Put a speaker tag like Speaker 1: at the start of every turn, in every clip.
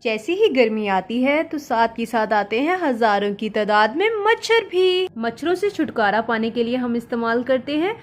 Speaker 1: जैसे ही गर्मी आती है तो साथ ही साथ आते हैं हजारों की तादाद में मच्छर भी। मच्छरों से छुटकारा पाने के लिए हम इस्तेमाल करते हैं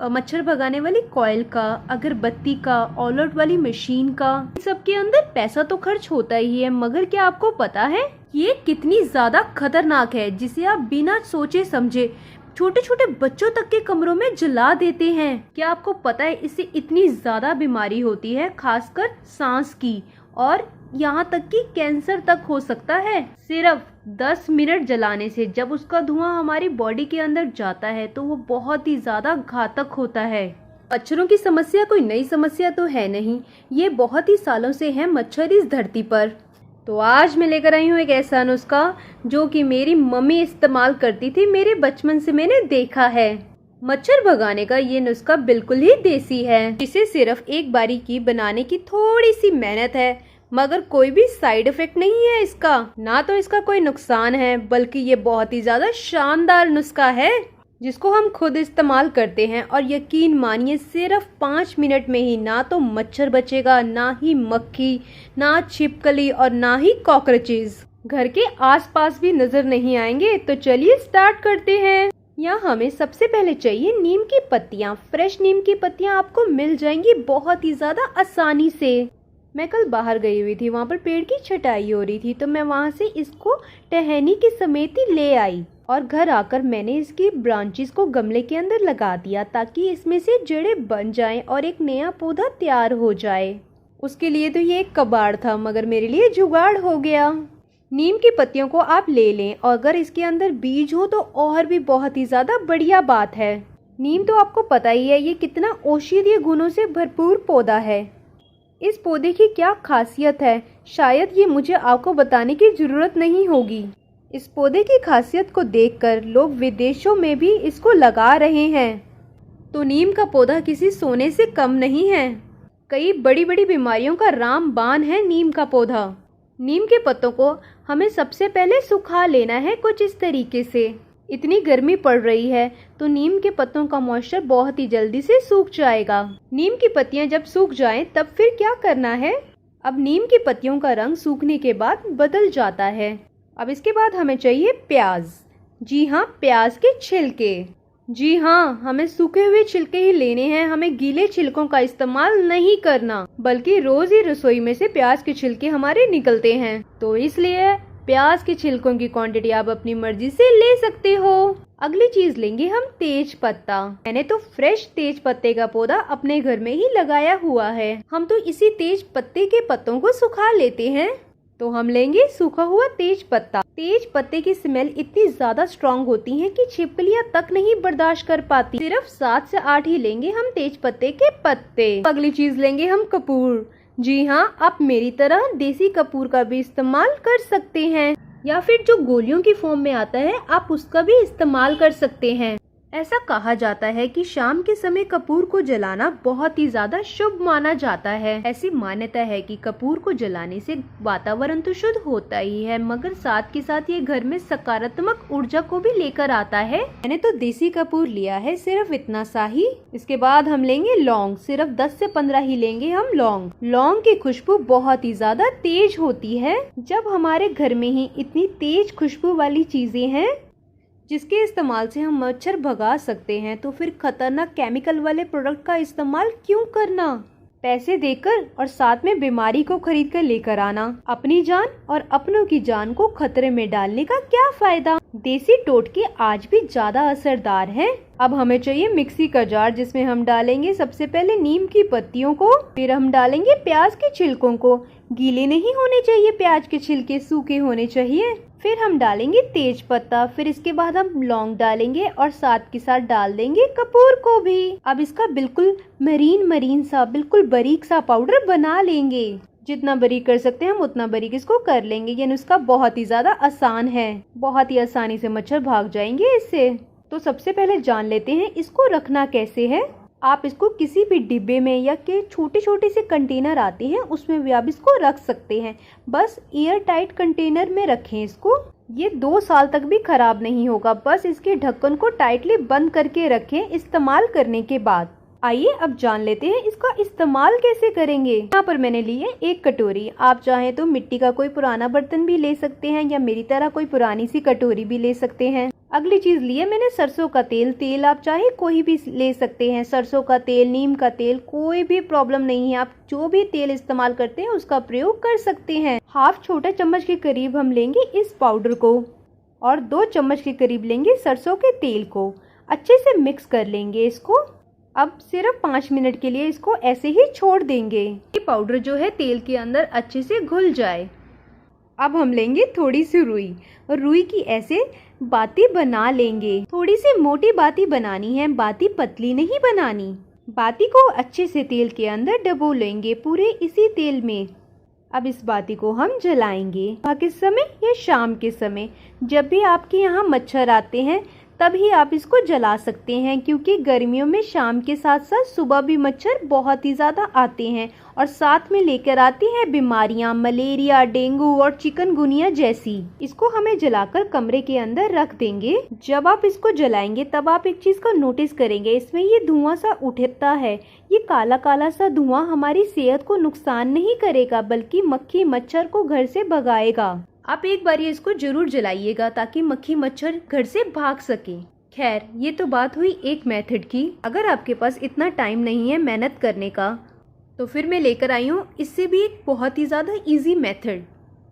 Speaker 1: मच्छर भगाने वाली कॉइल का, अगरबत्ती का, ऑल आउट वाली मशीन का। सबके अंदर पैसा तो खर्च होता ही है, मगर क्या आपको पता है ये कितनी ज्यादा खतरनाक है, जिसे आप बिना सोचे समझे छोटे छोटे बच्चों तक के कमरों में जला देते हैं। क्या आपको पता है इससे इतनी ज्यादा बीमारी होती है, खासकर सांस की, और यहाँ तक कि कैंसर तक हो सकता है सिर्फ 10 मिनट जलाने से। जब उसका धुआं हमारी बॉडी के अंदर जाता है तो वो बहुत ही ज्यादा घातक होता है। मच्छरों की समस्या कोई नई समस्या तो है नहीं, ये बहुत ही सालों से है मच्छर इस धरती पर। तो आज मैं लेकर आई हूँ एक ऐसा नुस्खा जो कि मेरी मम्मी इस्तेमाल करती थी, मेरे बचपन से मैंने देखा है। मच्छर भगाने का ये नुस्खा बिल्कुल ही देसी है, इसे सिर्फ एक बारी की बनाने की थोड़ी सी मेहनत है, मगर कोई भी साइड इफेक्ट नहीं है इसका, ना तो इसका कोई नुकसान है, बल्कि ये बहुत ही ज्यादा शानदार नुस्खा है जिसको हम खुद इस्तेमाल करते हैं। और यकीन मानिए सिर्फ 5 मिनट में ही ना तो मच्छर बचेगा, ना ही मक्खी, ना छिपकली और ना ही कॉकरोचेस घर के आसपास भी नजर नहीं आएंगे। तो चलिए स्टार्ट करते हैं। यहाँ हमें सबसे पहले चाहिए नीम की पत्तियाँ। फ्रेश नीम की पत्तियाँ आपको मिल जाएंगी बहुत ही ज्यादा आसानी से। मैं कल बाहर गई हुई थी, वहाँ पर पेड़ की छटाई हो रही थी, तो मैं वहाँ से इसको टहनी के समेत ही ले आई और घर आकर मैंने इसकी ब्रांचेस को गमले के अंदर लगा दिया ताकि इसमें से जड़ें बन जाएं और एक नया पौधा तैयार हो जाए। उसके लिए तो ये एक कबाड़ था, मगर मेरे लिए जुगाड़ हो गया। नीम की पत्तियों को आप ले लें और अगर इसके अंदर बीज हो तो और भी बहुत ही ज्यादा बढ़िया बात है। नीम तो आपको पता ही है ये कितना औषधीय गुणों से भरपूर पौधा है। इस पौधे की क्या खासियत है शायद ये मुझे आपको बताने की जरूरत नहीं होगी। इस पौधे की खासियत को देखकर लोग विदेशों में भी इसको लगा रहे हैं। तो नीम का पौधा किसी सोने से कम नहीं है। कई बड़ी बड़ी बीमारियों का रामबाण है नीम का पौधा। नीम के पत्तों को हमें सबसे पहले सुखा लेना है कुछ इस तरीके से। इतनी गर्मी पड़ रही है तो नीम के पत्तों का मॉइस्चर बहुत ही जल्दी से सूख जाएगा। नीम की पत्तियां जब सूख जाएं तब फिर क्या करना है। अब नीम की पत्तियों का रंग सूखने के बाद बदल जाता है। अब इसके बाद हमें चाहिए प्याज। जी हाँ, प्याज के छिलके। जी हाँ, हमें सूखे हुए छिलके ही लेने हैं, हमें गीले छिलकों का इस्तेमाल नहीं करना, बल्कि रोज ही रसोई में से प्याज के छिलके हमारे निकलते हैं, तो इसलिए प्याज के छिलकों की क्वांटिटी आप अपनी मर्जी से ले सकते हो। अगली चीज लेंगे हम तेज पत्ता। मैंने तो फ्रेश तेज पत्ते का पौधा अपने घर में ही लगाया हुआ है। हम तो इसी तेज पत्ते के पत्तों को सुखा लेते हैं। तो हम लेंगे सूखा हुआ तेज पत्ता। तेज पत्ते की स्मेल इतनी ज्यादा स्ट्रॉन्ग होती है कि छिपकलियां तक नहीं बर्दाश्त कर पाती। सिर्फ 7 से 8 ही लेंगे हम तेज पत्ते के पत्ते। अगली चीज लेंगे हम कपूर। जी हाँ, आप मेरी तरह देसी कपूर का भी इस्तेमाल कर सकते हैं, या फिर जो गोलियों की फॉर्म में आता है आप उसका भी इस्तेमाल कर सकते हैं। ऐसा कहा जाता है कि शाम के समय कपूर को जलाना बहुत ही ज्यादा शुभ माना जाता है। ऐसी मान्यता है कि कपूर को जलाने से वातावरण तो शुद्ध होता ही है, मगर साथ के साथ ये घर में सकारात्मक ऊर्जा को भी लेकर आता है। मैंने तो देसी कपूर लिया है, सिर्फ इतना सा ही। इसके बाद हम लेंगे लौंग। सिर्फ 10 से 15 ही लेंगे हम लौंग। लौंग की खुशबू बहुत ही ज्यादा तेज होती है। जब हमारे घर में ही इतनी तेज खुशबू वाली चीजें हैं जिसके इस्तेमाल से हम मच्छर भगा सकते हैं, तो फिर खतरनाक केमिकल वाले प्रोडक्ट का इस्तेमाल क्यों करना। पैसे देकर और साथ में बीमारी को खरीद कर लेकर आना। अपनी जान और अपनों की जान को खतरे में डालने का क्या फायदा। देसी टोटके आज भी ज्यादा असरदार हैं। अब हमें चाहिए मिक्सी का जार, जिसमें हम डालेंगे सबसे पहले नीम की पत्तियों को, फिर हम डालेंगे प्याज के छिलकों को। गीले नहीं होने चाहिए प्याज के छिलके, सूखे होने चाहिए। फिर हम डालेंगे तेज पत्ता, फिर इसके बाद हम लौंग डालेंगे और साथ के साथ डाल देंगे कपूर को भी। अब इसका बिल्कुल मरीन सा, बिल्कुल बारीक सा पाउडर बना लेंगे। जितना बारीक कर सकते हैं हम उतना बारीक इसको कर लेंगे। ये नुस्खा बहुत ही ज्यादा आसान है, बहुत ही आसानी से मच्छर भाग जाएंगे इससे। तो सबसे पहले जान लेते हैं इसको रखना कैसे है। आप इसको किसी भी डिब्बे में या के छोटे छोटे से कंटेनर आते हैं उसमें भी आप इसको रख सकते हैं। बस एयर टाइट कंटेनर में रखें इसको। ये 2 साल तक भी खराब नहीं होगा। बस इसके ढक्कन को टाइटली बंद करके रखें इस्तेमाल करने के बाद। आइए अब जान लेते हैं इसका इस्तेमाल कैसे करेंगे। यहाँ पर मैंने ली है एक कटोरी। आप चाहें तो मिट्टी का कोई पुराना बर्तन भी ले सकते हैं या मेरी तरह कोई पुरानी सी कटोरी भी ले सकते हैं। अगली चीज ली है मैंने सरसों का तेल। तेल आप चाहे कोई भी ले सकते हैं, सरसों का तेल, नीम का तेल, कोई भी प्रॉब्लम नहीं है। आप जो भी तेल इस्तेमाल करते हैं उसका प्रयोग कर सकते हैं। हाफ छोटा चम्मच के करीब हम लेंगे इस पाउडर को और 2 चम्मच के करीब लेंगे सरसों के तेल को। अच्छे से मिक्स कर लेंगे इसको। अब सिर्फ 5 मिनट के लिए इसको ऐसे ही छोड़ देंगे। ये पाउडर जो है तेल के अंदर अच्छे से घुल जाए। अब हम लेंगे थोड़ी सी रुई और रुई की ऐसे बाती बना लेंगे। थोड़ी सी मोटी बाती बनानी है, बाती पतली नहीं बनानी। बाती को अच्छे से तेल के अंदर डबो लेंगे, पूरे इसी तेल में। अब इस बाती को हम जलाएंगे सुबह के समय या शाम के समय। जब भी आपके यहाँ मच्छर आते हैं तभी आप इसको जला सकते हैं, क्योंकि गर्मियों में शाम के साथ साथ सुबह भी मच्छर बहुत ही ज़्यादा आते हैं और साथ में लेकर आती हैं बीमारियां, मलेरिया, डेंगू और चिकनगुनिया जैसी। इसको हमें जलाकर कमरे के अंदर रख देंगे। जब आप इसको जलाएंगे तब आप एक चीज़ का नोटिस करेंगे, इसमें ये धुआं सा उठता है। ये काला काला सा धुआं हमारी सेहत को नुकसान नहीं करेगा, बल्कि मक्खी मच्छर को घर से भगाएगा। आप एक बार ये इसको जरूर जलाइएगा ताकि मक्खी मच्छर घर से भाग सके। खैर, ये तो बात हुई एक मेथड की। अगर आपके पास इतना टाइम नहीं है मेहनत करने का तो फिर मैं लेकर आई हूँ इससे भी एक बहुत ही ज़्यादा इजी मेथड।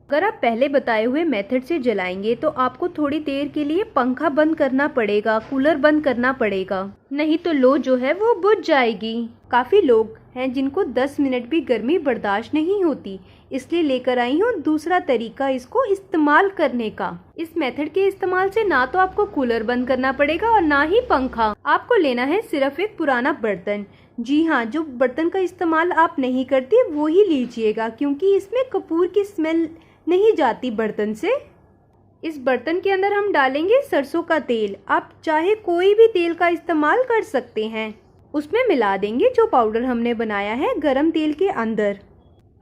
Speaker 1: अगर आप पहले बताए हुए मेथड से जलाएंगे तो आपको थोड़ी देर के लिए पंखा बंद करना पड़ेगा, कूलर बंद करना पड़ेगा, नहीं तो लो जो है वो बुझ जाएगी। काफ़ी लोग हैं जिनको 10 मिनट भी गर्मी बर्दाश्त नहीं होती, इसलिए लेकर आई हूँ दूसरा तरीका इसको इस्तेमाल करने का। इस मेथड के इस्तेमाल से ना तो आपको कूलर बंद करना पड़ेगा और ना ही पंखा। आपको लेना है सिर्फ एक पुराना बर्तन। जी हाँ, जो बर्तन का इस्तेमाल आप नहीं करती वो ही लीजिएगा, क्योंकि इसमें कपूर की स्मेल नहीं जाती बर्तन से। इस बर्तन के अंदर हम डालेंगे सरसों का तेल। आप चाहे कोई भी तेल का इस्तेमाल कर सकते हैं। उसमें मिला देंगे जो पाउडर हमने बनाया है गरम तेल के अंदर।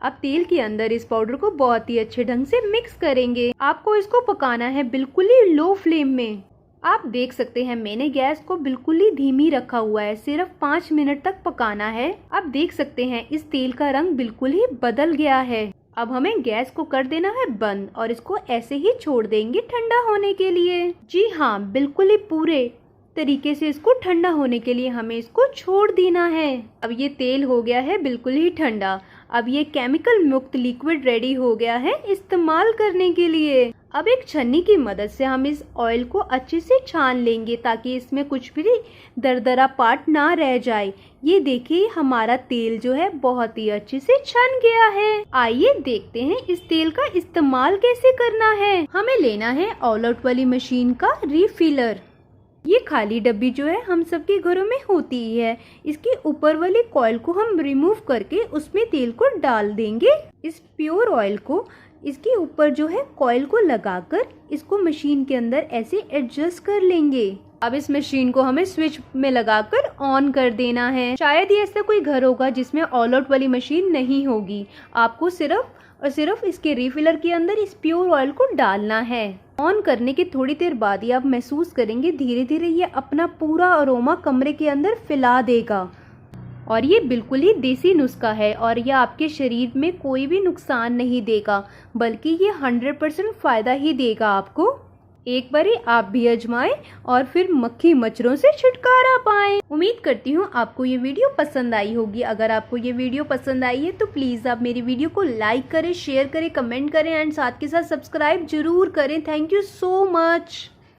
Speaker 1: अब तेल के अंदर इस पाउडर को बहुत ही अच्छे ढंग से मिक्स करेंगे। आपको इसको पकाना है बिल्कुल ही लो फ्लेम में। आप देख सकते हैं मैंने गैस को बिल्कुल ही धीमी रखा हुआ है, सिर्फ 5 मिनट तक पकाना है। आप देख सकते हैं इस तेल का रंग बिल्कुल ही बदल गया है। अब हमें गैस को कर देना है बंद और इसको ऐसे ही छोड़ देंगे ठंडा होने के लिए। जी हाँ, बिल्कुल ही पूरे तरीके से इसको ठंडा होने के लिए हमें इसको छोड़ देना है। अब ये तेल हो गया है बिल्कुल ही ठंडा। अब ये केमिकल मुक्त लिक्विड रेडी हो गया है इस्तेमाल करने के लिए। अब एक छन्नी की मदद से हम इस ऑयल को अच्छे से छान लेंगे ताकि इसमें कुछ भी दरदरा पार्ट ना रह जाए। ये देखिए हमारा तेल जो है बहुत ही अच्छे से छन गया है। आइए देखते हैं इस तेल का इस्तेमाल कैसे करना है। हमें लेना है ऑल आउट वाली मशीन का रिफिलर। ये खाली डब्बी जो है हम सबके घरों में होती ही है। इसके ऊपर वाली कॉइल को हम रिमूव करके उसमें तेल को डाल देंगे। इस प्योर ऑयल को इसके ऊपर जो है कॉइल को लगाकर इसको मशीन के अंदर ऐसे एडजस्ट कर लेंगे। अब इस मशीन को हमें स्विच में लगाकर ऑन कर देना है। शायद ही ऐसा कोई घर होगा जिसमें ऑल आउट वाली मशीन नहीं होगी। आपको सिर्फ और सिर्फ इसके रिफिलर के अंदर इस प्योर ऑयल को डालना है। ऑन करने के थोड़ी देर बाद ही आप महसूस करेंगे धीरे धीरे ये अपना पूरा अरोमा कमरे के अंदर फैला देगा। और ये बिल्कुल ही देसी नुस्खा है और यह आपके शरीर में कोई भी नुकसान नहीं देगा, बल्कि ये 100% फायदा ही देगा आपको। एक बार आप भी आजमाएं और फिर मक्खी मच्छरों से छुटकारा पाएं। उम्मीद करती हूँ आपको ये वीडियो पसंद आई होगी। अगर आपको ये वीडियो पसंद आई है तो प्लीज़ आप मेरी वीडियो को लाइक करें, शेयर करें, कमेंट करें एंड साथ के साथ सब्सक्राइब जरूर करें। Thank you so much.